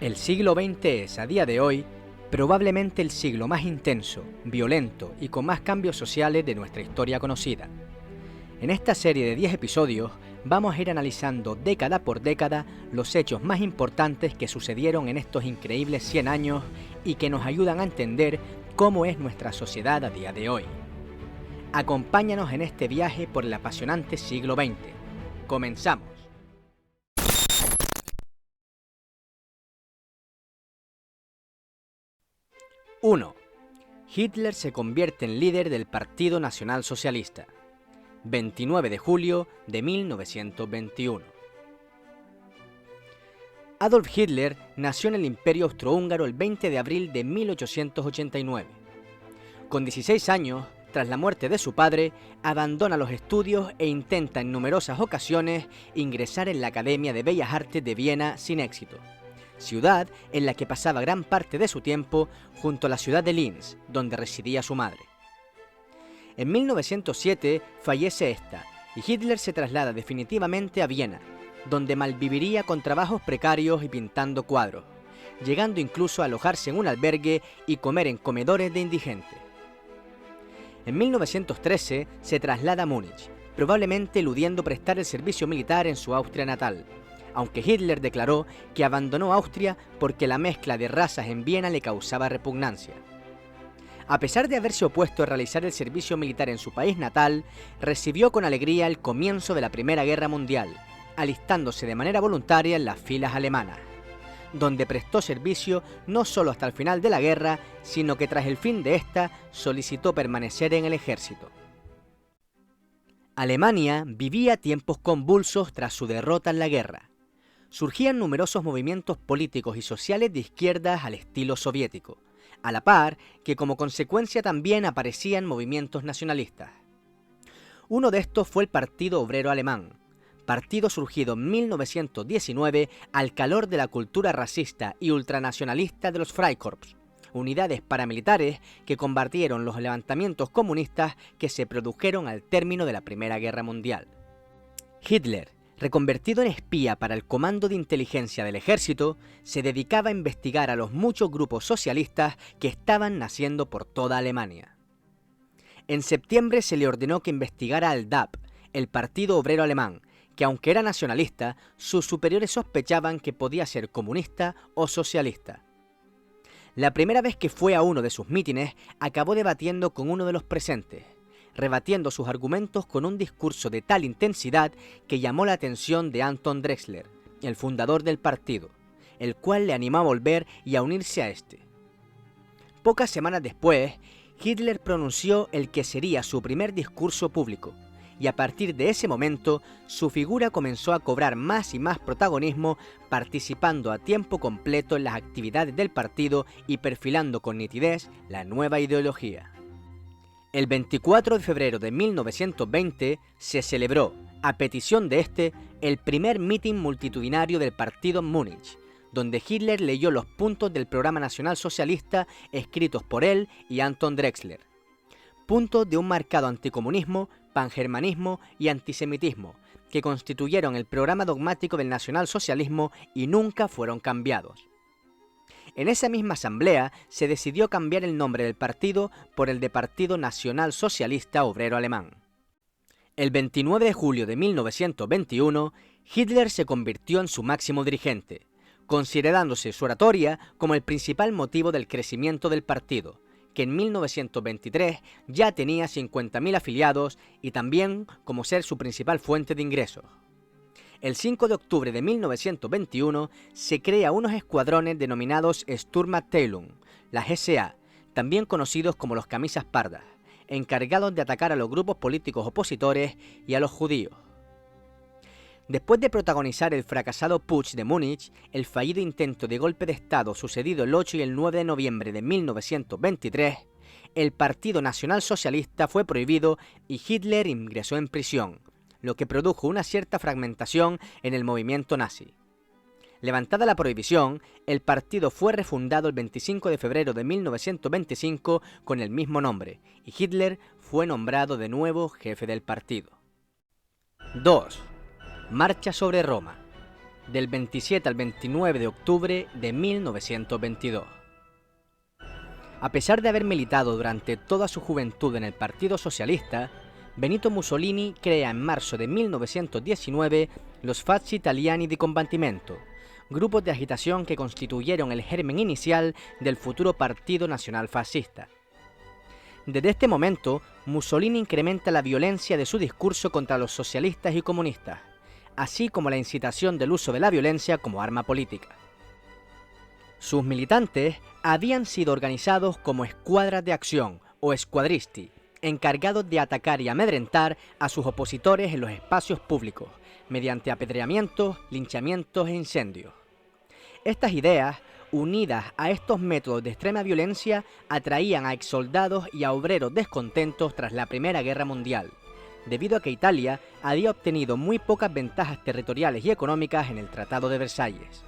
El siglo XX es, a día de hoy, probablemente el siglo más intenso, violento y con más cambios sociales de nuestra historia conocida. En esta serie de 10 episodios vamos a ir analizando década por década los hechos más importantes que sucedieron en estos increíbles 100 años y que nos ayudan a entender cómo es nuestra sociedad a día de hoy. Acompáñanos en este viaje por el apasionante siglo XX. ¡Comenzamos! ¡1! Hitler se convierte en líder del Partido Nacional Socialista. 29 de julio de 1921. Adolf Hitler nació en el Imperio Austrohúngaro el 20 de abril de 1889. Con 16 años, tras la muerte de su padre, abandona los estudios e intenta en numerosas ocasiones ingresar en la Academia de Bellas Artes de Viena sin éxito, ciudad en la que pasaba gran parte de su tiempo junto a la ciudad de Linz, donde residía su madre. En 1907 fallece esta y Hitler se traslada definitivamente a Viena, donde malviviría con trabajos precarios y pintando cuadros, llegando incluso a alojarse en un albergue y comer en comedores de indigentes. En 1913 se traslada a Múnich, probablemente eludiendo prestar el servicio militar en su Austria natal, aunque Hitler declaró que abandonó Austria porque la mezcla de razas en Viena le causaba repugnancia. A pesar de haberse opuesto a realizar el servicio militar en su país natal, recibió con alegría el comienzo de la Primera Guerra Mundial, alistándose de manera voluntaria en las filas alemanas, donde prestó servicio no solo hasta el final de la guerra, sino que tras el fin de esta solicitó permanecer en el ejército. Alemania vivía tiempos convulsos tras su derrota en la guerra. Surgían numerosos movimientos políticos y sociales de izquierdas al estilo soviético, a la par que como consecuencia también aparecían movimientos nacionalistas. Uno de estos fue el Partido Obrero Alemán, partido surgido en 1919 al calor de la cultura racista y ultranacionalista de los Freikorps, unidades paramilitares que combatieron los levantamientos comunistas que se produjeron al término de la Primera Guerra Mundial. Hitler, reconvertido en espía para el Comando de Inteligencia del Ejército, se dedicaba a investigar a los muchos grupos socialistas que estaban naciendo por toda Alemania. En septiembre se le ordenó que investigara al DAP, el Partido Obrero Alemán, que aunque era nacionalista, sus superiores sospechaban que podía ser comunista o socialista. La primera vez que fue a uno de sus mítines, acabó debatiendo con uno de los presentes, rebatiendo sus argumentos con un discurso de tal intensidad que llamó la atención de Anton Drexler, el fundador del partido, el cual le animó a volver y a unirse a este. Pocas semanas después, Hitler pronunció el que sería su primer discurso público, y a partir de ese momento, su figura comenzó a cobrar más y más protagonismo, participando a tiempo completo en las actividades del partido y perfilando con nitidez la nueva ideología. El 24 de febrero de 1920 se celebró, a petición de este, el primer mitin multitudinario del partido en Múnich, donde Hitler leyó los puntos del programa nacional socialista escritos por él y Anton Drexler. Puntos de un marcado anticomunismo, pangermanismo y antisemitismo, que constituyeron el programa dogmático del nacionalsocialismo y nunca fueron cambiados. En esa misma asamblea se decidió cambiar el nombre del partido por el de Partido Nacional Socialista Obrero Alemán. El 29 de julio de 1921, Hitler se convirtió en su máximo dirigente, considerándose su oratoria como el principal motivo del crecimiento del partido, que en 1923 ya tenía 50.000 afiliados y también como ser su principal fuente de ingresos. El 5 de octubre de 1921 se crea unos escuadrones denominados Sturmabteilung, las SA, también conocidos como los camisas pardas, encargados de atacar a los grupos políticos opositores y a los judíos. Después de protagonizar el fracasado Putsch de Múnich, el fallido intento de golpe de Estado sucedido el 8 y el 9 de noviembre de 1923, el Partido Nacional Socialista fue prohibido y Hitler ingresó en prisión, lo que produjo una cierta fragmentación en el movimiento nazi. Levantada la prohibición, el partido fue refundado el 25 de febrero de 1925 con el mismo nombre, y Hitler fue nombrado de nuevo jefe del partido. 2. Marcha sobre Roma. del 27 al 29 de octubre de 1922. A pesar de haber militado durante toda su juventud en el Partido Socialista, Benito Mussolini crea en marzo de 1919 los Fasci Italiani di Combattimento, grupos de agitación que constituyeron el germen inicial del futuro Partido Nacional Fascista. Desde este momento, Mussolini incrementa la violencia de su discurso contra los socialistas y comunistas, así como la incitación del uso de la violencia como arma política. Sus militantes habían sido organizados como escuadras de acción o squadristi, encargados de atacar y amedrentar a sus opositores en los espacios públicos, mediante apedreamientos, linchamientos e incendios. Estas ideas, unidas a estos métodos de extrema violencia, atraían a exsoldados y a obreros descontentos tras la Primera Guerra Mundial, debido a que Italia había obtenido muy pocas ventajas territoriales y económicas en el Tratado de Versalles,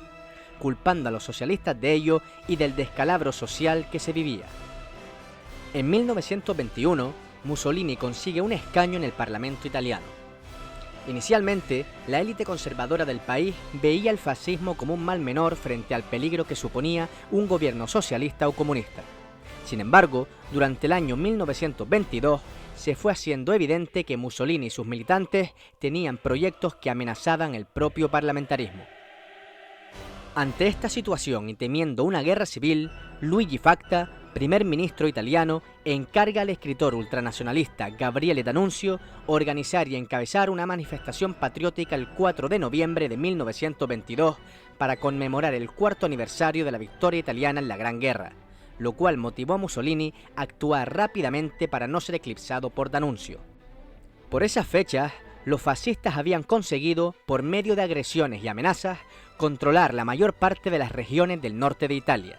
culpando a los socialistas de ello y del descalabro social que se vivía. En 1921, Mussolini consigue un escaño en el Parlamento italiano. Inicialmente, la élite conservadora del país veía el fascismo como un mal menor frente al peligro que suponía un gobierno socialista o comunista. Sin embargo, durante el año 1922, se fue haciendo evidente que Mussolini y sus militantes tenían proyectos que amenazaban el propio parlamentarismo. Ante esta situación y temiendo una guerra civil, Luigi Facta, primer ministro italiano, encarga al escritor ultranacionalista Gabriele D'Annunzio organizar y encabezar una manifestación patriótica el 4 de noviembre de 1922 para conmemorar el cuarto aniversario de la victoria italiana en la Gran Guerra, lo cual motivó a Mussolini a actuar rápidamente para no ser eclipsado por D'Annunzio. Por esas fechas, los fascistas habían conseguido, por medio de agresiones y amenazas, controlar la mayor parte de las regiones del norte de Italia.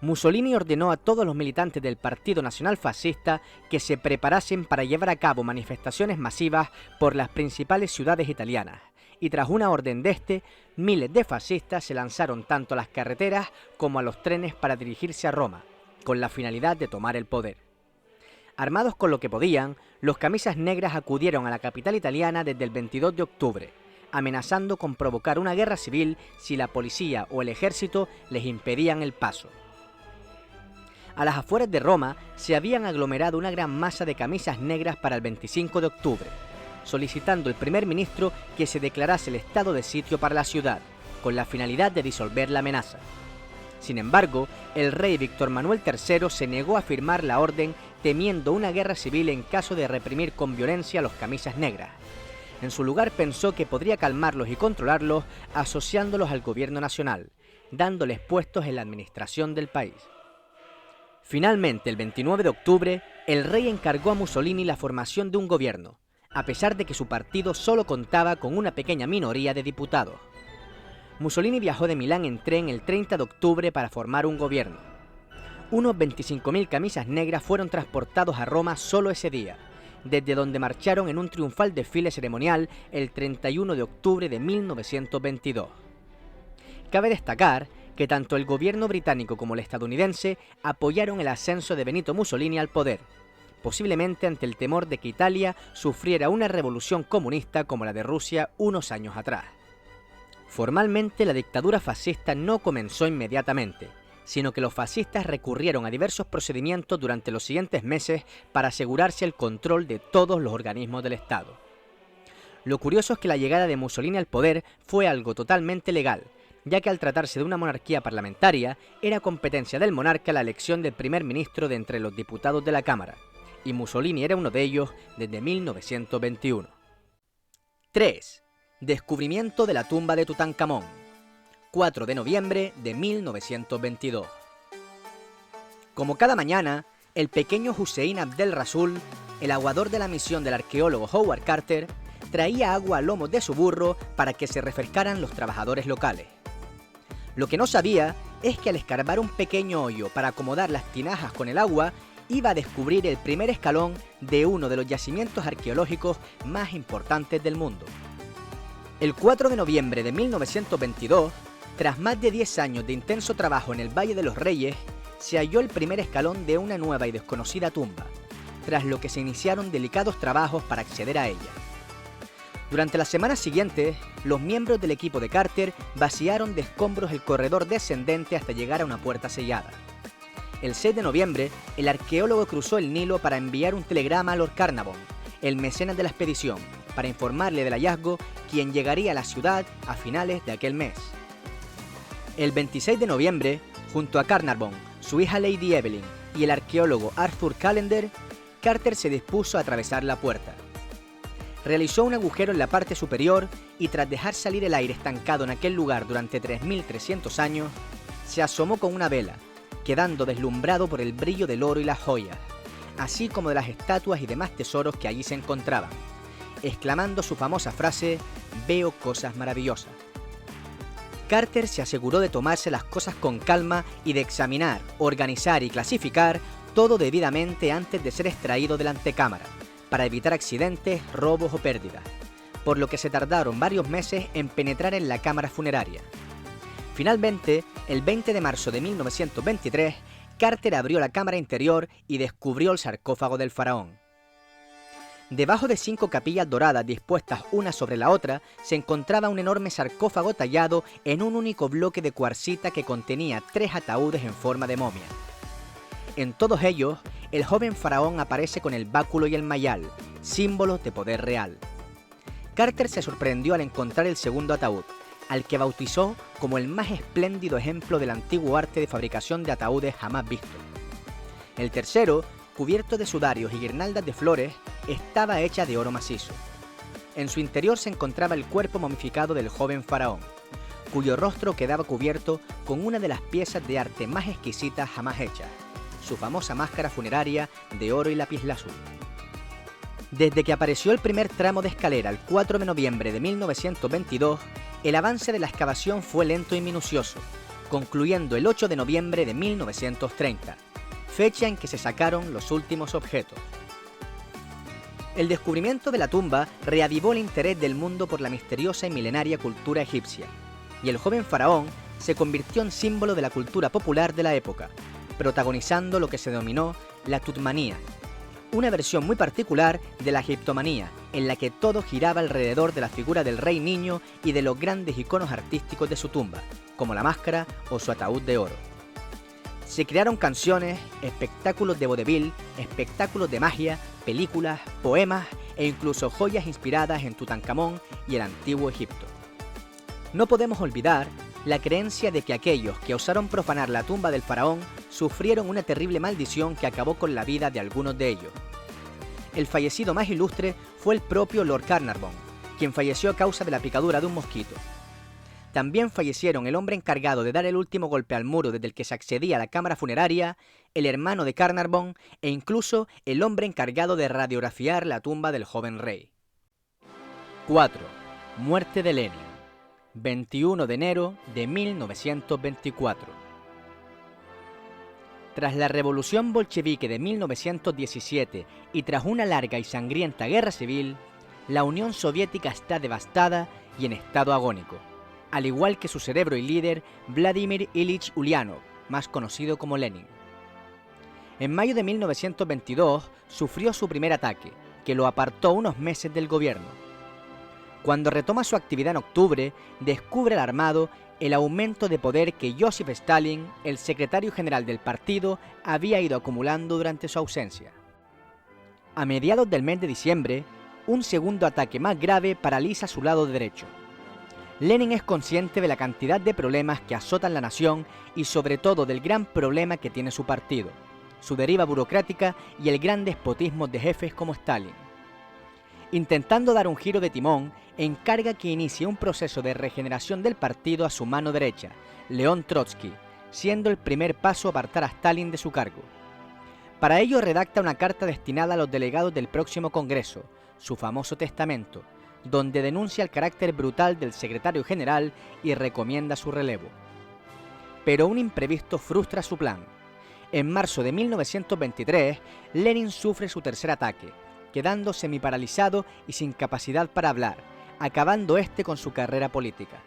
Mussolini ordenó a todos los militantes del Partido Nacional Fascista que se preparasen para llevar a cabo manifestaciones masivas por las principales ciudades italianas, y tras una orden de este, miles de fascistas se lanzaron tanto a las carreteras como a los trenes para dirigirse a Roma, con la finalidad de tomar el poder. Armados con lo que podían, los camisas negras acudieron a la capital italiana desde el 22 de octubre, amenazando con provocar una guerra civil si la policía o el ejército les impedían el paso. A las afueras de Roma se habían aglomerado una gran masa de camisas negras para el 25 de octubre, solicitando al primer ministro que se declarase el estado de sitio para la ciudad, con la finalidad de disolver la amenaza. Sin embargo, el rey Víctor Manuel III se negó a firmar la orden, temiendo una guerra civil en caso de reprimir con violencia a los camisas negras. En su lugar pensó que podría calmarlos y controlarlos asociándolos al gobierno nacional, dándoles puestos en la administración del país. Finalmente, el 29 de octubre, el rey encargó a Mussolini la formación de un gobierno, a pesar de que su partido solo contaba con una pequeña minoría de diputados. Mussolini viajó de Milán en tren el 30 de octubre para formar un gobierno. Unos 25.000 camisas negras fueron transportados a Roma solo ese día, desde donde marcharon en un triunfal desfile ceremonial el 31 de octubre de 1922. Cabe destacar que tanto el gobierno británico como el estadounidense apoyaron el ascenso de Benito Mussolini al poder, posiblemente ante el temor de que Italia sufriera una revolución comunista como la de Rusia unos años atrás. Formalmente, la dictadura fascista no comenzó inmediatamente, sino que los fascistas recurrieron a diversos procedimientos durante los siguientes meses para asegurarse el control de todos los organismos del Estado. Lo curioso es que la llegada de Mussolini al poder fue algo totalmente legal, ya que al tratarse de una monarquía parlamentaria, era competencia del monarca la elección del primer ministro de entre los diputados de la Cámara, y Mussolini era uno de ellos desde 1921. 3. Descubrimiento de la tumba de Tutankamón, 4 de noviembre de 1922. Como cada mañana, el pequeño Hussein Abdel Rasul, el aguador de la misión del arqueólogo Howard Carter, traía agua a lomos de su burro para que se refrescaran los trabajadores locales. Lo que no sabía es que al escarbar un pequeño hoyo para acomodar las tinajas con el agua, iba a descubrir el primer escalón de uno de los yacimientos arqueológicos más importantes del mundo. El 4 de noviembre de 1922, tras más de 10 años de intenso trabajo en el Valle de los Reyes, se halló el primer escalón de una nueva y desconocida tumba, tras lo que se iniciaron delicados trabajos para acceder a ella. Durante las semanas siguientes, los miembros del equipo de Carter vaciaron de escombros el corredor descendente hasta llegar a una puerta sellada. El 6 de noviembre, el arqueólogo cruzó el Nilo para enviar un telegrama a Lord Carnarvon, el mecenas de la expedición, para informarle del hallazgo, quien llegaría a la ciudad a finales de aquel mes. El 26 de noviembre, junto a Carnarvon, su hija Lady Evelyn y el arqueólogo Arthur Callender, Carter se dispuso a atravesar la puerta. Realizó un agujero en la parte superior y tras dejar salir el aire estancado en aquel lugar durante 3.300 años, se asomó con una vela, quedando deslumbrado por el brillo del oro y las joyas, así como de las estatuas y demás tesoros que allí se encontraban, exclamando su famosa frase: «Veo cosas maravillosas». Carter se aseguró de tomarse las cosas con calma y de examinar, organizar y clasificar todo debidamente antes de ser extraído de la antecámara, para evitar accidentes, robos o pérdidas, por lo que se tardaron varios meses en penetrar en la cámara funeraria. Finalmente, el 20 de marzo de 1923, Carter abrió la cámara interior y descubrió el sarcófago del faraón. Debajo de 5 capillas doradas dispuestas una sobre la otra, se encontraba un enorme sarcófago tallado en un único bloque de cuarcita que contenía 3 ataúdes en forma de momia. En todos ellos, el joven faraón aparece con el báculo y el mayal, símbolos de poder real. Carter se sorprendió al encontrar el segundo ataúd, al que bautizó como el más espléndido ejemplo del antiguo arte de fabricación de ataúdes jamás visto. El tercero, cubierto de sudarios y guirnaldas de flores, estaba hecha de oro macizo. En su interior se encontraba el cuerpo momificado del joven faraón, cuyo rostro quedaba cubierto con una de las piezas de arte más exquisitas jamás hechas, su famosa máscara funeraria de oro y lapislázuli. Desde que apareció el primer tramo de escalera el 4 de noviembre de 1922, el avance de la excavación fue lento y minucioso, concluyendo el 8 de noviembre de 1930, fecha en que se sacaron los últimos objetos. El descubrimiento de la tumba reavivó el interés del mundo por la misteriosa y milenaria cultura egipcia, y el joven faraón se convirtió en símbolo de la cultura popular de la época, protagonizando lo que se denominó la Tutmanía, una versión muy particular de la egiptomanía, en la que todo giraba alrededor de la figura del rey niño y de los grandes iconos artísticos de su tumba, como la máscara o su ataúd de oro. Se crearon canciones, espectáculos de vodevil, espectáculos de magia, películas, poemas e incluso joyas inspiradas en Tutankamón y el antiguo Egipto. No podemos olvidar la creencia de que aquellos que osaron profanar la tumba del faraón sufrieron una terrible maldición que acabó con la vida de algunos de ellos. El fallecido más ilustre fue el propio Lord Carnarvon, quien falleció a causa de la picadura de un mosquito. También fallecieron el hombre encargado de dar el último golpe al muro desde el que se accedía a la cámara funeraria, el hermano de Carnarvon e incluso el hombre encargado de radiografiar la tumba del joven rey. 4. Muerte de Lenin. 21 de enero de 1924. Tras la revolución bolchevique de 1917 y tras una larga y sangrienta guerra civil, la Unión Soviética está devastada y en estado agónico, al igual que su cerebro y líder Vladimir Ilich Ulyanov, más conocido como Lenin. En mayo de 1922 sufrió su primer ataque, que lo apartó unos meses del gobierno. Cuando retoma su actividad en octubre, descubre alarmado el aumento de poder que Joseph Stalin, el secretario general del partido, había ido acumulando durante su ausencia. A mediados del mes de diciembre, un segundo ataque más grave paraliza su lado derecho. Lenin es consciente de la cantidad de problemas que azotan la nación y sobre todo del gran problema que tiene su partido, su deriva burocrática y el gran despotismo de jefes como Stalin. Intentando dar un giro de timón, encarga que inicie un proceso de regeneración del partido a su mano derecha, León Trotsky, siendo el primer paso apartar a Stalin de su cargo. Para ello redacta una carta destinada a los delegados del próximo Congreso, su famoso testamento, donde denuncia el carácter brutal del secretario general y recomienda su relevo. Pero un imprevisto frustra su plan. En marzo de 1923, Lenin sufre su tercer ataque, quedando semiparalizado y sin capacidad para hablar, acabando con su carrera política.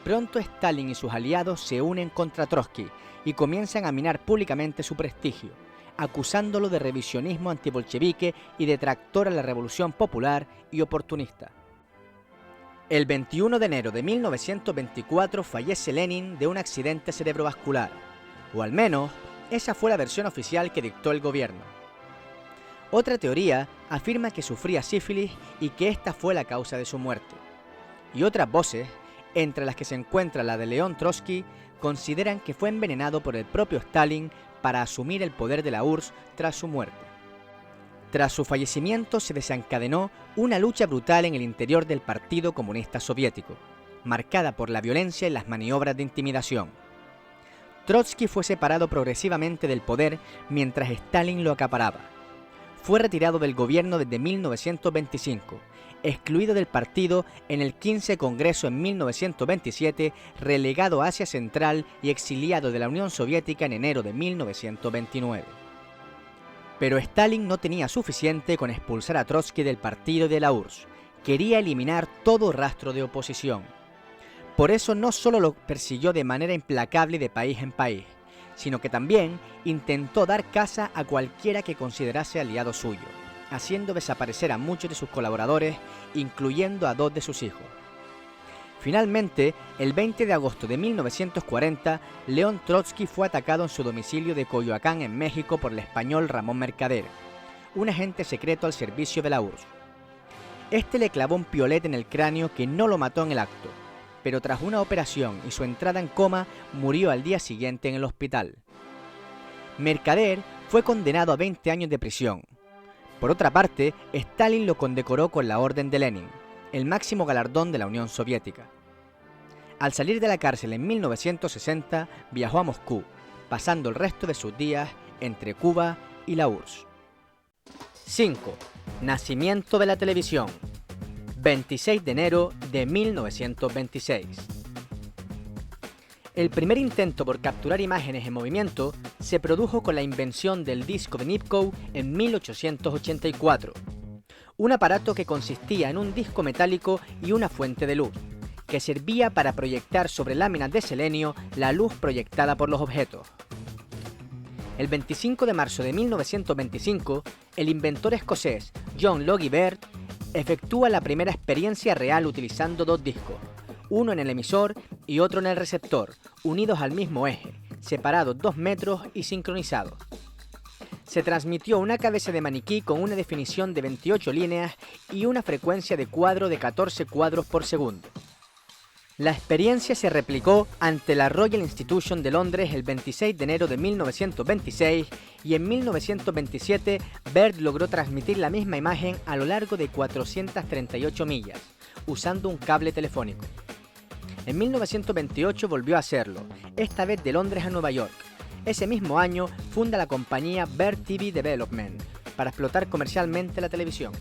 Pronto Stalin y sus aliados se unen contra Trotsky y comienzan a minar públicamente su prestigio, acusándolo de revisionismo antibolchevique y detractor a la revolución popular y oportunista. El 21 de enero de 1924 fallece Lenin de un accidente cerebrovascular, o al menos esa fue la versión oficial que dictó el gobierno. Otra teoría afirma que sufría sífilis y que esta fue la causa de su muerte. Y otras voces, entre las que se encuentra la de León Trotsky, consideran que fue envenenado por el propio Stalin para asumir el poder de la URSS tras su muerte. Tras su fallecimiento se desencadenó una lucha brutal en el interior del Partido Comunista Soviético, marcada por la violencia y las maniobras de intimidación. Trotsky fue separado progresivamente del poder mientras Stalin lo acaparaba. Fue retirado del gobierno desde 1925, excluido del partido en el 15 Congreso en 1927, relegado a Asia Central y exiliado de la Unión Soviética en enero de 1929. Pero Stalin no tenía suficiente con expulsar a Trotsky del partido y de la URSS. Quería eliminar todo rastro de oposición. Por eso no solo lo persiguió de manera implacable de país en país, sino que también intentó dar caza a cualquiera que considerase aliado suyo, haciendo desaparecer a muchos de sus colaboradores, incluyendo a 2 de sus hijos. Finalmente, el 20 de agosto de 1940, León Trotsky fue atacado en su domicilio de Coyoacán, en México, por el español Ramón Mercader, un agente secreto al servicio de la URSS. Este le clavó un piolete en el cráneo que no lo mató en el acto, pero tras una operación y su entrada en coma, murió al día siguiente en el hospital. Mercader fue condenado a 20 años de prisión. Por otra parte, Stalin lo condecoró con la Orden de Lenin, el máximo galardón de la Unión Soviética. Al salir de la cárcel en 1960, viajó a Moscú, pasando el resto de sus días entre Cuba y la URSS. 5. Nacimiento de la televisión. 26 de enero de 1926. El primer intento por capturar imágenes en movimiento se produjo con la invención del disco de Nipkow en 1884. Un aparato que consistía en un disco metálico y una fuente de luz, que servía para proyectar sobre láminas de selenio la luz proyectada por los objetos. El 25 de marzo de 1925, el inventor escocés John Logie Baird efectúa la primera experiencia real utilizando 2 discos, uno en el emisor y otro en el receptor, unidos al mismo eje, separados 2 metros y sincronizados. Se transmitió una cabeza de maniquí con una definición de 28 líneas y una frecuencia de cuadro de 14 cuadros por segundo. La experiencia se replicó ante la Royal Institution de Londres el 26 de enero de 1926 y en 1927 Baird logró transmitir la misma imagen a lo largo de 438 millas, usando un cable telefónico. En 1928 volvió a hacerlo, esta vez de Londres a Nueva York. Ese mismo año funda la compañía Baird TV Development para explotar comercialmente la televisión.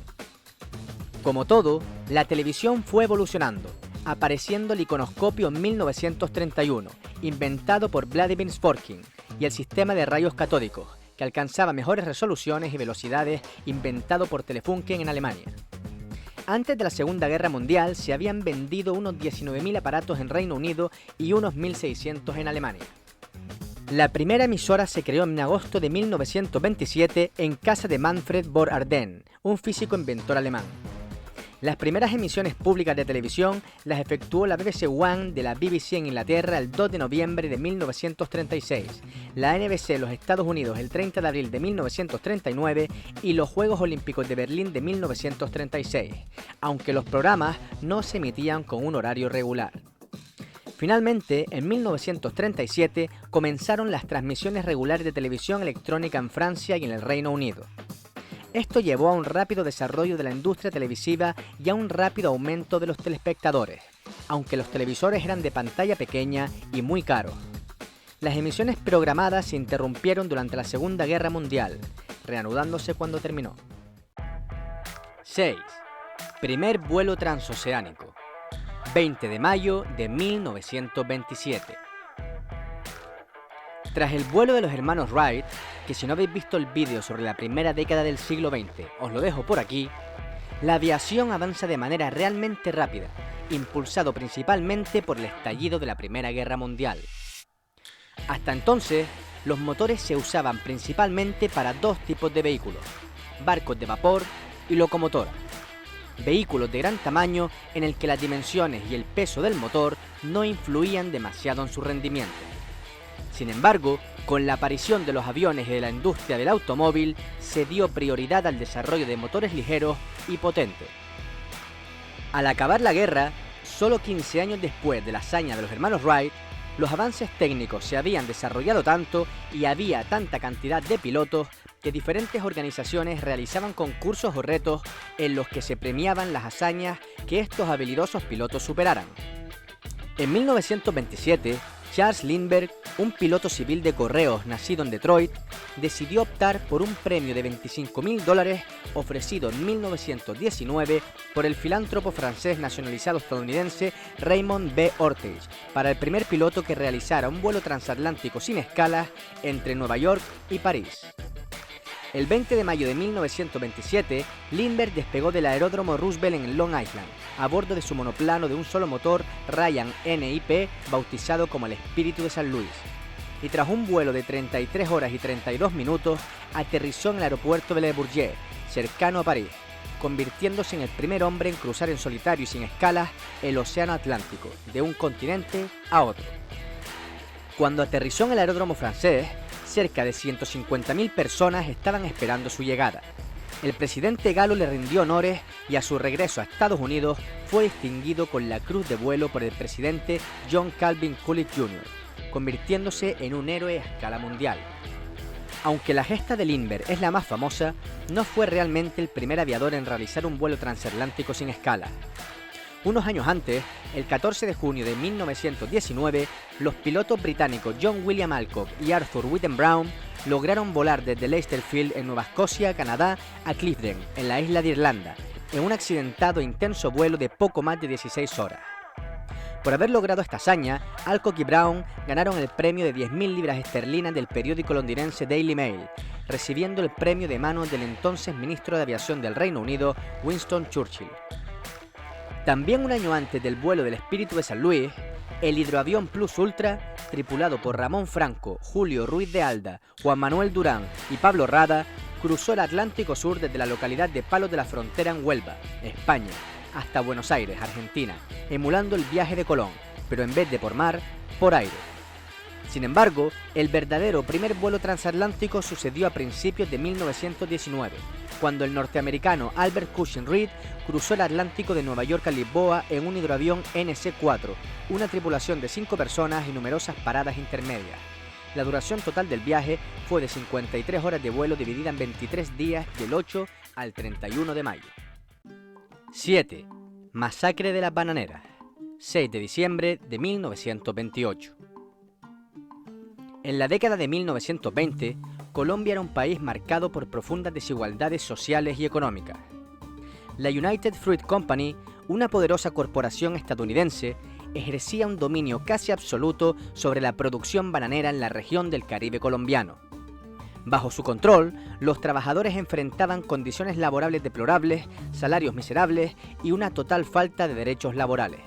Como todo, la televisión fue evolucionando, apareciendo el iconoscopio en 1931, inventado por Vladimir Sporkin, y el sistema de rayos catódicos, que alcanzaba mejores resoluciones y velocidades, inventado por Telefunken en Alemania. Antes de la Segunda Guerra Mundial se habían vendido unos 19.000 aparatos en Reino Unido y unos 1.600 en Alemania. La primera emisora se creó en agosto de 1927 en casa de Manfred Bohr Arden, un físico inventor alemán. Las primeras emisiones públicas de televisión las efectuó la BBC One de la BBC en Inglaterra el 2 de noviembre de 1936, la NBC en los Estados Unidos el 30 de abril de 1939 y los Juegos Olímpicos de Berlín de 1936, aunque los programas no se emitían con un horario regular. Finalmente, en 1937 comenzaron las transmisiones regulares de televisión electrónica en Francia y en el Reino Unido. Esto llevó a un rápido desarrollo de la industria televisiva y a un rápido aumento de los telespectadores, aunque los televisores eran de pantalla pequeña y muy caros. Las emisiones programadas se interrumpieron durante la Segunda Guerra Mundial, reanudándose cuando terminó. 6. Primer vuelo transoceánico. 20 de mayo de 1927. Tras el vuelo de los hermanos Wright, que si no habéis visto el vídeo sobre la primera década del siglo XX, os lo dejo por aquí, la aviación avanza de manera realmente rápida, impulsado principalmente por el estallido de la Primera Guerra Mundial. Hasta entonces, los motores se usaban principalmente para 2 tipos de vehículos, barcos de vapor y locomotoras. vehículos de gran tamaño en el que las dimensiones y el peso del motor no influían demasiado en su rendimiento. Sin embargo, con la aparición de los aviones y de la industria del automóvil, se dio prioridad al desarrollo de motores ligeros y potentes. Al acabar la guerra, solo 15 años después de la hazaña de los hermanos Wright, los avances técnicos se habían desarrollado tanto y había tanta cantidad de pilotos que diferentes organizaciones realizaban concursos o retos en los que se premiaban las hazañas que estos habilidosos pilotos superaran. En 1927, Charles Lindbergh, un piloto civil de correos nacido en Detroit, decidió optar por un premio de $25.000 ofrecido en 1919 por el filántropo francés nacionalizado estadounidense Raymond B. Ortage para el primer piloto que realizara un vuelo transatlántico sin escalas entre Nueva York y París. El 20 de mayo de 1927, Lindbergh despegó del aeródromo Roosevelt en Long Island, a bordo de su monoplano de un solo motor Ryan NIP, bautizado como el Espíritu de San Luis, y tras un vuelo de 33 horas y 32 minutos, aterrizó en el aeropuerto de Le Bourget, cercano a París, convirtiéndose en el primer hombre en cruzar en solitario y sin escalas el Océano Atlántico, de un continente a otro. Cuando aterrizó en el aeródromo francés, cerca de 150.000 personas estaban esperando su llegada. El presidente galo le rindió honores y a su regreso a Estados Unidos fue distinguido con la Cruz de Vuelo por el presidente John Calvin Coolidge Jr., convirtiéndose en un héroe a escala mundial. Aunque la gesta de Lindbergh es la más famosa, no fue realmente el primer aviador en realizar un vuelo transatlántico sin escala. Unos años antes, el 14 de junio de 1919, los pilotos británicos John William Alcock y Arthur Whitten Brown lograron volar desde Leicester Field en Nueva Escocia, Canadá, a Clifden, en la isla de Irlanda, en un accidentado e intenso vuelo de poco más de 16 horas. Por haber logrado esta hazaña, Alcock y Brown ganaron el premio de 10.000 libras esterlinas del periódico londinense Daily Mail, recibiendo el premio de manos del entonces ministro de Aviación del Reino Unido, Winston Churchill. También un año antes del vuelo del Espíritu de San Luis, el hidroavión Plus Ultra, tripulado por Ramón Franco, Julio Ruiz de Alda, Juan Manuel Durán y Pablo Rada, cruzó el Atlántico Sur desde la localidad de Palos de la Frontera en Huelva, España, hasta Buenos Aires, Argentina, emulando el viaje de Colón, pero en vez de por mar, por aire. Sin embargo, el verdadero primer vuelo transatlántico sucedió a principios de 1919, cuando el norteamericano Albert Cushing Reed cruzó el Atlántico de Nueva York a Lisboa en un hidroavión NC-4, una tripulación de 5 personas y numerosas paradas intermedias. La duración total del viaje fue de 53 horas de vuelo dividida en 23 días del 8 al 31 de mayo. 7. Masacre de las Bananeras, 6 de diciembre de 1928. En la década de 1920, Colombia era un país marcado por profundas desigualdades sociales y económicas. La United Fruit Company, una poderosa corporación estadounidense, ejercía un dominio casi absoluto sobre la producción bananera en la región del Caribe colombiano. Bajo su control, los trabajadores enfrentaban condiciones laborales deplorables, salarios miserables y una total falta de derechos laborales.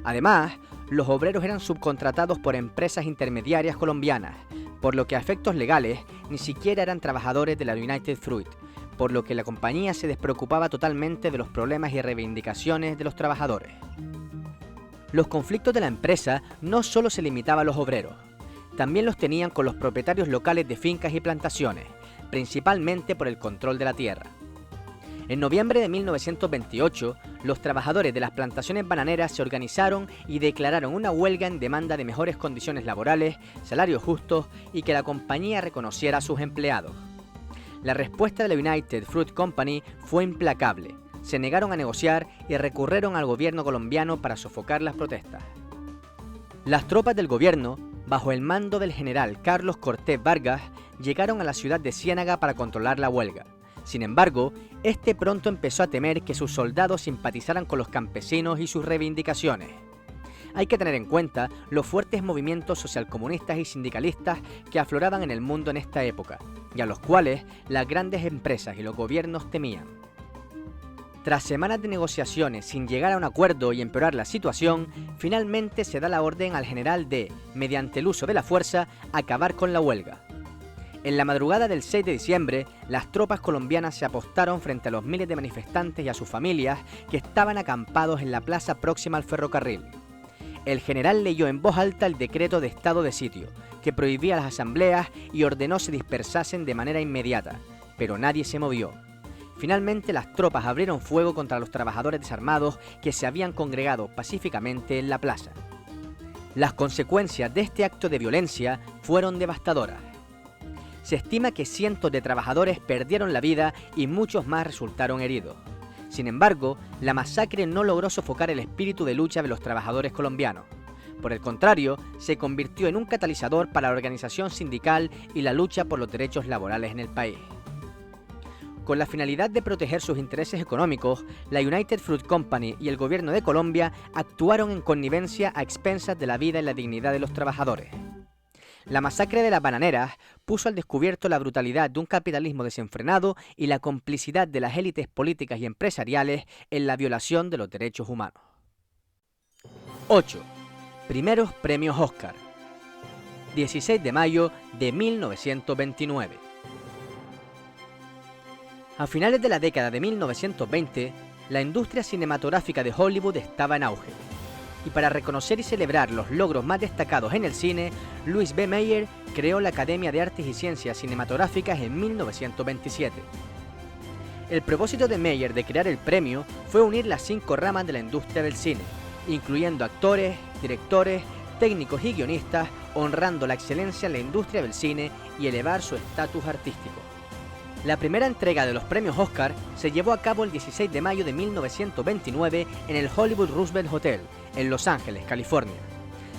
Además, los obreros eran subcontratados por empresas intermediarias colombianas, por lo que a efectos legales ni siquiera eran trabajadores de la United Fruit, por lo que la compañía se despreocupaba totalmente de los problemas y reivindicaciones de los trabajadores. Los conflictos de la empresa no solo se limitaban a los obreros, también los tenían con los propietarios locales de fincas y plantaciones, principalmente por el control de la tierra. En noviembre de 1928, los trabajadores de las plantaciones bananeras se organizaron y declararon una huelga en demanda de mejores condiciones laborales, salarios justos y que la compañía reconociera a sus empleados. La respuesta de la United Fruit Company fue implacable. Se negaron a negociar y recurrieron al gobierno colombiano para sofocar las protestas. Las tropas del gobierno, bajo el mando del general Carlos Cortés Vargas, llegaron a la ciudad de Ciénaga para controlar la huelga. Sin embargo, este pronto empezó a temer que sus soldados simpatizaran con los campesinos y sus reivindicaciones. Hay que tener en cuenta los fuertes movimientos socialcomunistas y sindicalistas que afloraban en el mundo en esta época, y a los cuales las grandes empresas y los gobiernos temían. Tras semanas de negociaciones sin llegar a un acuerdo y empeorar la situación, finalmente se da la orden al general de, mediante el uso de la fuerza, acabar con la huelga. En la madrugada del 6 de diciembre, las tropas colombianas se apostaron frente a los miles de manifestantes y a sus familias que estaban acampados en la plaza próxima al ferrocarril. El general leyó en voz alta el decreto de estado de sitio, que prohibía las asambleas y ordenó se dispersasen de manera inmediata, pero nadie se movió. Finalmente las tropas abrieron fuego contra los trabajadores desarmados que se habían congregado pacíficamente en la plaza. Las consecuencias de este acto de violencia fueron devastadoras. Se estima que cientos de trabajadores perdieron la vida y muchos más resultaron heridos. Sin embargo, la masacre no logró sofocar el espíritu de lucha de los trabajadores colombianos. Por el contrario, se convirtió en un catalizador para la organización sindical y la lucha por los derechos laborales en el país. Con la finalidad de proteger sus intereses económicos, la United Fruit Company y el gobierno de Colombia actuaron en connivencia a expensas de la vida y la dignidad de los trabajadores. La masacre de las bananeras puso al descubierto la brutalidad de un capitalismo desenfrenado y la complicidad de las élites políticas y empresariales en la violación de los derechos humanos. 8. Primeros premios Oscar. 16 de mayo de 1929. A finales de la década de 1920, la industria cinematográfica de Hollywood estaba en auge. Y para reconocer y celebrar los logros más destacados en el cine, Louis B. Mayer creó la Academia de Artes y Ciencias Cinematográficas en 1927. El propósito de Mayer de crear el premio fue unir las 5 ramas de la industria del cine, incluyendo actores, directores, técnicos y guionistas, honrando la excelencia en la industria del cine y elevar su estatus artístico. La primera entrega de los premios Oscar se llevó a cabo el 16 de mayo de 1929 en el Hollywood Roosevelt Hotel, en Los Ángeles, California.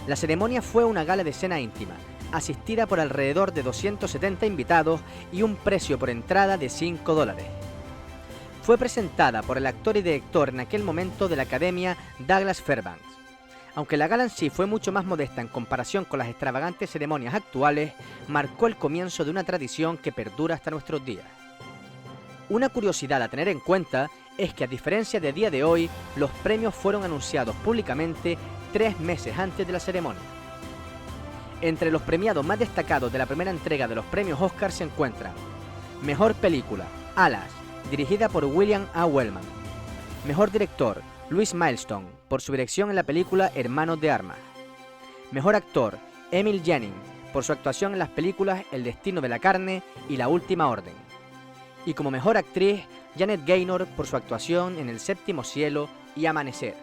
La ceremonia fue una gala de cena íntima, asistida por alrededor de 270 invitados y un precio por entrada de $5. Fue presentada por el actor y director en aquel momento de la Academia, Douglas Fairbanks. Aunque la gala en sí fue mucho más modesta en comparación con las extravagantes ceremonias actuales, marcó el comienzo de una tradición que perdura hasta nuestros días. Una curiosidad a tener en cuenta es que, a diferencia de día de hoy, los premios fueron anunciados públicamente 3 meses antes de la ceremonia. Entre los premiados más destacados de la primera entrega de los premios Oscar se encuentran: Mejor película, Alas, dirigida por William A. Wellman. Mejor director, Louis Milestone, por su dirección en la película Hermanos de Armas. Mejor actor, Emil Jannings, por su actuación en las películas El destino de la carne y La última orden. Y como mejor actriz, Janet Gaynor, por su actuación en El séptimo cielo y Amanecer.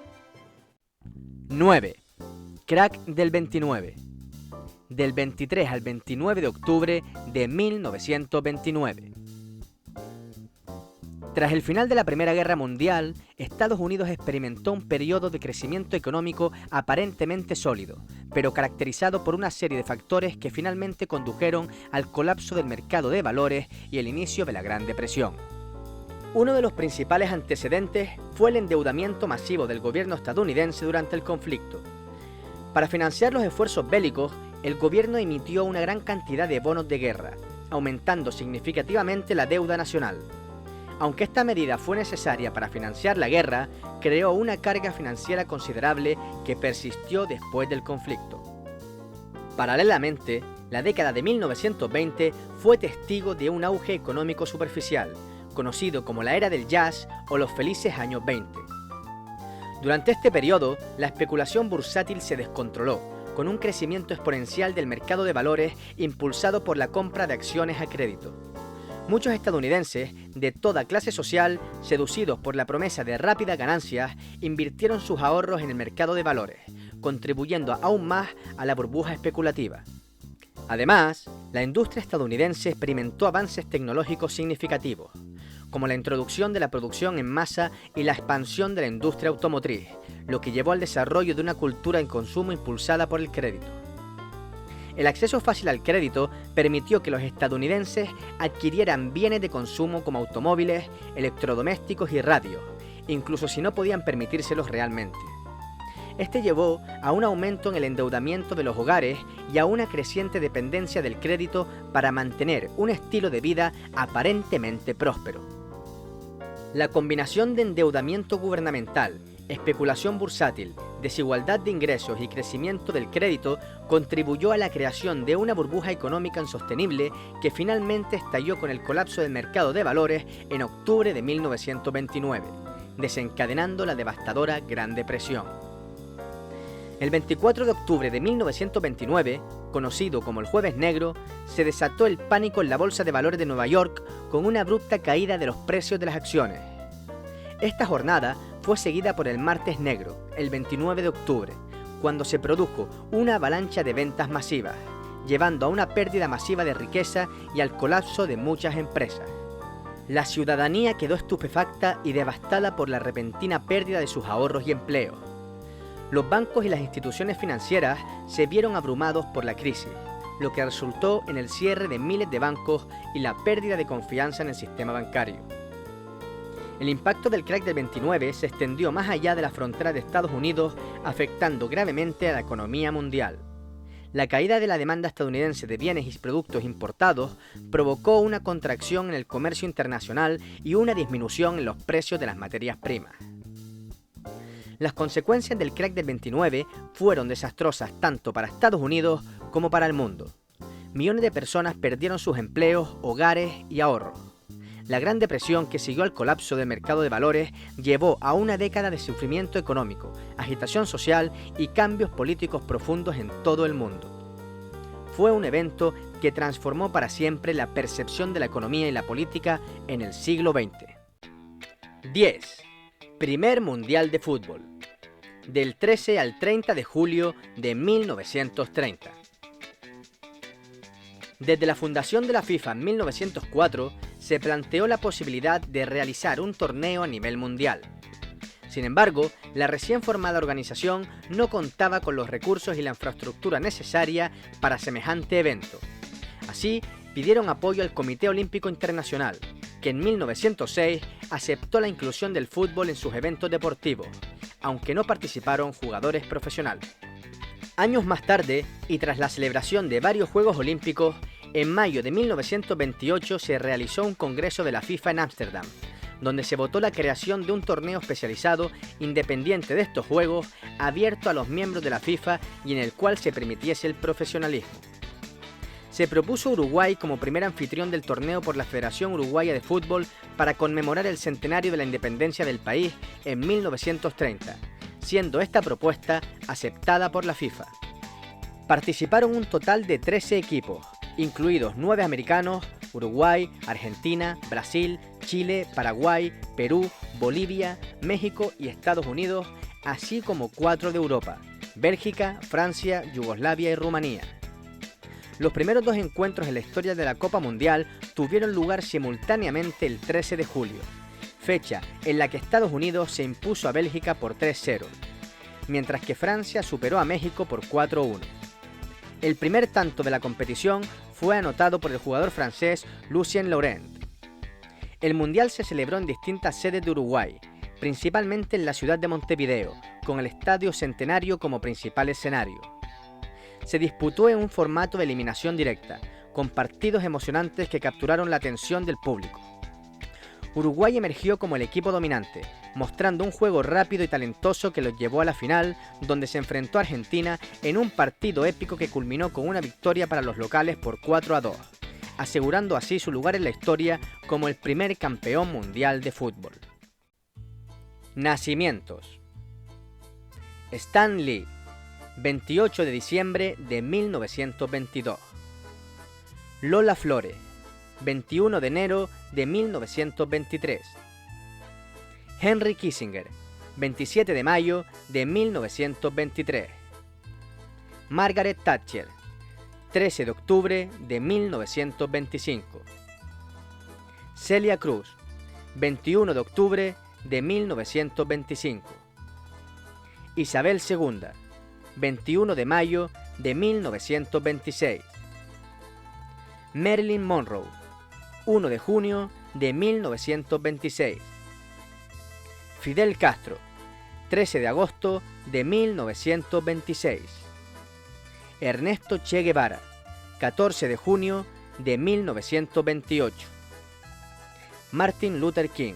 9. Crack del 29. Del 23 al 29 de octubre de 1929. Tras el final de la Primera Guerra Mundial, Estados Unidos experimentó un periodo de crecimiento económico aparentemente sólido, pero caracterizado por una serie de factores que finalmente condujeron al colapso del mercado de valores y el inicio de la Gran Depresión. Uno de los principales antecedentes fue el endeudamiento masivo del gobierno estadounidense durante el conflicto. Para financiar los esfuerzos bélicos, el gobierno emitió una gran cantidad de bonos de guerra, aumentando significativamente la deuda nacional. Aunque esta medida fue necesaria para financiar la guerra, creó una carga financiera considerable que persistió después del conflicto. Paralelamente, la década de 1920 fue testigo de un auge económico superficial, conocido como la era del jazz o los felices años 20. Durante este periodo, la especulación bursátil se descontroló, con un crecimiento exponencial del mercado de valores impulsado por la compra de acciones a crédito. Muchos estadounidenses, de toda clase social, seducidos por la promesa de rápidas ganancias, invirtieron sus ahorros en el mercado de valores, contribuyendo aún más a la burbuja especulativa. Además, la industria estadounidense experimentó avances tecnológicos significativos, como la introducción de la producción en masa y la expansión de la industria automotriz, lo que llevó al desarrollo de una cultura en consumo impulsada por el crédito. El acceso fácil al crédito permitió que los estadounidenses adquirieran bienes de consumo como automóviles, electrodomésticos y radios, incluso si no podían permitírselos realmente. Este llevó a un aumento en el endeudamiento de los hogares y a una creciente dependencia del crédito para mantener un estilo de vida aparentemente próspero. La combinación de endeudamiento gubernamental, especulación bursátil, desigualdad de ingresos y crecimiento del crédito contribuyó a la creación de una burbuja económica insostenible que finalmente estalló con el colapso del mercado de valores en octubre de 1929, desencadenando la devastadora Gran Depresión. El 24 de octubre de 1929, conocido como el Jueves Negro, se desató el pánico en la Bolsa de Valores de Nueva York con una abrupta caída de los precios de las acciones. Esta jornada fue seguida por el Martes Negro, el 29 de octubre, cuando se produjo una avalancha de ventas masivas, llevando a una pérdida masiva de riqueza y al colapso de muchas empresas. La ciudadanía quedó estupefacta y devastada por la repentina pérdida de sus ahorros y empleos. Los bancos y las instituciones financieras se vieron abrumados por la crisis, lo que resultó en el cierre de miles de bancos y la pérdida de confianza en el sistema bancario. El impacto del crack del 29 se extendió más allá de la frontera de Estados Unidos, afectando gravemente a la economía mundial. La caída de la demanda estadounidense de bienes y productos importados provocó una contracción en el comercio internacional y una disminución en los precios de las materias primas. Las consecuencias del crack del 29 fueron desastrosas tanto para Estados Unidos como para el mundo. Millones de personas perdieron sus empleos, hogares y ahorros. La Gran Depresión que siguió al colapso del mercado de valores llevó a una década de sufrimiento económico, agitación social y cambios políticos profundos en todo el mundo. Fue un evento que transformó para siempre la percepción de la economía y la política en el siglo XX. 10. Primer Mundial de Fútbol. Del 13 al 30 de julio de 1930. Desde la fundación de la FIFA en 1904, se planteó la posibilidad de realizar un torneo a nivel mundial. Sin embargo, la recién formada organización no contaba con los recursos y la infraestructura necesaria para semejante evento. Así, pidieron apoyo al Comité Olímpico Internacional, que en 1906 aceptó la inclusión del fútbol en sus eventos deportivos, aunque no participaron jugadores profesionales. Años más tarde, y tras la celebración de varios Juegos Olímpicos, en mayo de 1928 se realizó un congreso de la FIFA en Ámsterdam, donde se votó la creación de un torneo especializado independiente de estos Juegos, abierto a los miembros de la FIFA y en el cual se permitiese el profesionalismo. Se propuso Uruguay como primer anfitrión del torneo por la Federación Uruguaya de Fútbol para conmemorar el centenario de la independencia del país en 1930, siendo esta propuesta aceptada por la FIFA. Participaron un total de 13 equipos, incluidos 9 americanos, Uruguay, Argentina, Brasil, Chile, Paraguay, Perú, Bolivia, México y Estados Unidos, así como 4 de Europa, Bélgica, Francia, Yugoslavia y Rumanía. Los primeros 2 encuentros en la historia de la Copa Mundial tuvieron lugar simultáneamente el 13 de julio, fecha en la que Estados Unidos se impuso a Bélgica por 3-0, mientras que Francia superó a México por 4-1. El primer tanto de la competición fue anotado por el jugador francés Lucien Laurent. El Mundial se celebró en distintas sedes de Uruguay, principalmente en la ciudad de Montevideo, con el Estadio Centenario como principal escenario. Se disputó en un formato de eliminación directa, con partidos emocionantes que capturaron la atención del público. Uruguay emergió como el equipo dominante, mostrando un juego rápido y talentoso que los llevó a la final, donde se enfrentó a Argentina en un partido épico que culminó con una victoria para los locales por 4-2, asegurando así su lugar en la historia como el primer campeón mundial de fútbol. Nacimientos. Stan Lee, 28 de diciembre de 1922. Lola Flores, 21 de enero de 1923. Henry Kissinger, 27 de mayo de 1923. Margaret Thatcher, 13 de octubre de 1925. Celia Cruz, 21 de octubre de 1925. Isabel II, 21 de mayo de 1926. Marilyn Monroe, 1 de junio de 1926. Fidel Castro, 13 de agosto de 1926. Ernesto Che Guevara, 14 de junio de 1928. Martin Luther King,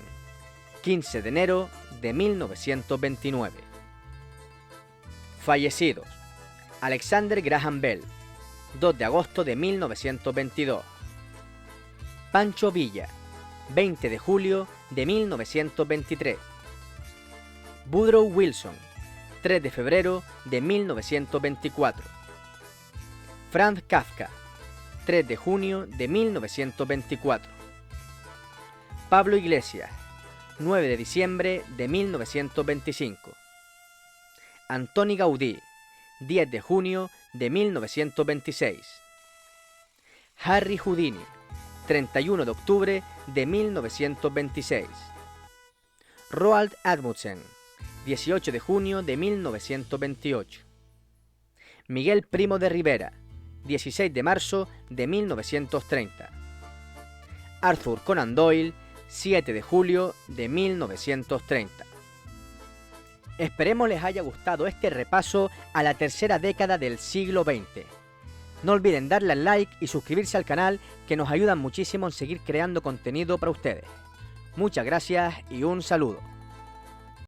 15 de enero de 1929. Fallecidos: Alexander Graham Bell, 2 de agosto de 1922. Pancho Villa, 20 de julio de 1923. Woodrow Wilson, 3 de febrero de 1924. Franz Kafka, 3 de junio de 1924. Pablo Iglesias, 9 de diciembre de 1925. Antoni Gaudí, 10 de junio de 1926. Harry Houdini, 31 de octubre de 1926. Roald Amundsen, 18 de junio de 1928. Miguel Primo de Rivera, 16 de marzo de 1930. Arthur Conan Doyle, 7 de julio de 1930. Esperemos les haya gustado este repaso a la tercera década del siglo XX. No olviden darle al like y suscribirse al canal, que nos ayudan muchísimo en seguir creando contenido para ustedes. Muchas gracias y un saludo.